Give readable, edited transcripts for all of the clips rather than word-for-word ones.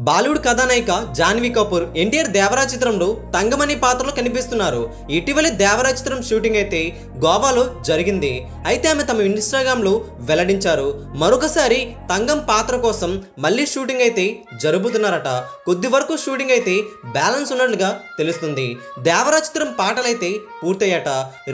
బాలీవుడ్ కథానాయిక జాన్వీ కపూర్ ఎన్టీఆర్ దేవరా చిత్రంలో తంగమణి పాత్రలో కనిపిస్తున్నారు. ఇటీవల దేవరా చిత్రం షూటింగ్ అయితే గోవాలో జరిగింది. అయితే ఆమె తమ ఇన్స్టాగ్రామ్లో వెల్లడించారు, మరొకసారి తంగం పాత్ర కోసం మళ్ళీ షూటింగ్ అయితే జరుపుతున్నారట. కొద్ది వరకు షూటింగ్ అయితే బ్యాలెన్స్ ఉన్నట్లుగా తెలుస్తుంది. దేవరా చిత్రం పాటలైతే పూర్తయ్యాట.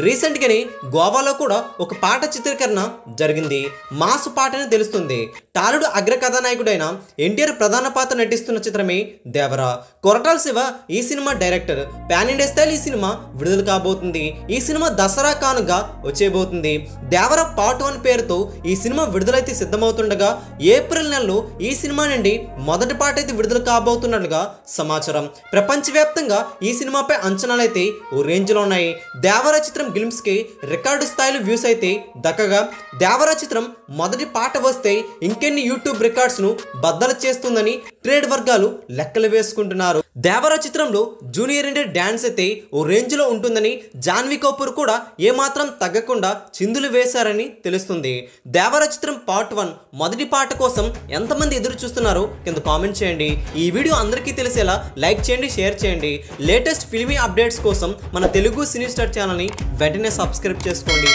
రీసెంట్గానే గోవాలో కూడా ఒక పాట చిత్రీకరణ జరిగింది. మాస్ పాట అని తెలుస్తుంది. టాలీవుడ్ అగ్ర కథానాయకుడైన ఎన్టీఆర్ ప్రధాన పాత్ర నటిస్తున్న చిత్రమే దేవరా. కొరటాల శివ ఈ cinema director. Pan India style ఈ సినిమా విడుదల కాబోతుంది. ఈ సినిమా దసరా కానుగా వచ్చేబోతుంది. దేవరా పార్ట్ 1 పేరుతో ఈ సినిమా విడుదలైతే సిద్ధమవుతుండగా ఏప్రిల్ నెలలో ఈ సినిమా నుండి మొదటి పాట అయితే విడుదల కాబోతున్నట్లుగా సమాచారం. ప్రపంచవ్యాప్తంగా ఈ సినిమాపై అంచనాలు అయితే ఓ రేంజ్లో ఉన్నాయి. దేవరా చిత్రం గ్లిమ్స్ కి రికార్డు స్థాయిలో వ్యూస్ అయితే దక్కగా దేవరా చిత్రం మొదటి పాట వస్తే ఇంకెన్ని యూట్యూబ్ రికార్డ్స్ ను బద్దలు చేస్తుందని ట్రేడ్ వర్గాలు లెక్కలు వేసుకుంటున్నారు. దేవరా చిత్రంలో జూనియర్ ఎన్టీఆర్ డాన్స్ అయితే ఓ రేంజ్ లో ఉంటుందని జాన్వీ కపూర్ కూడా ఏమాత్రం తగ్గకుండా చిందులు వేశారని తెలుస్తుంది. దేవరా చిత్రం పార్ట్ 1 మొదటి పాట కోసం ఎంతమంది ఎదురు చూస్తున్నారో కింద కామెంట్ చేయండి. ఈ వీడియో అందరికీ తెలిసేలా లైక్ చేయండి, షేర్ చేయండి. లేటెస్ట్ ఫిల్మీ అప్డేట్స్ కోసం మన తెలుగు సినీ స్టార్ ఛానల్ని వెంటనే సబ్స్క్రైబ్ చేసుకోండి.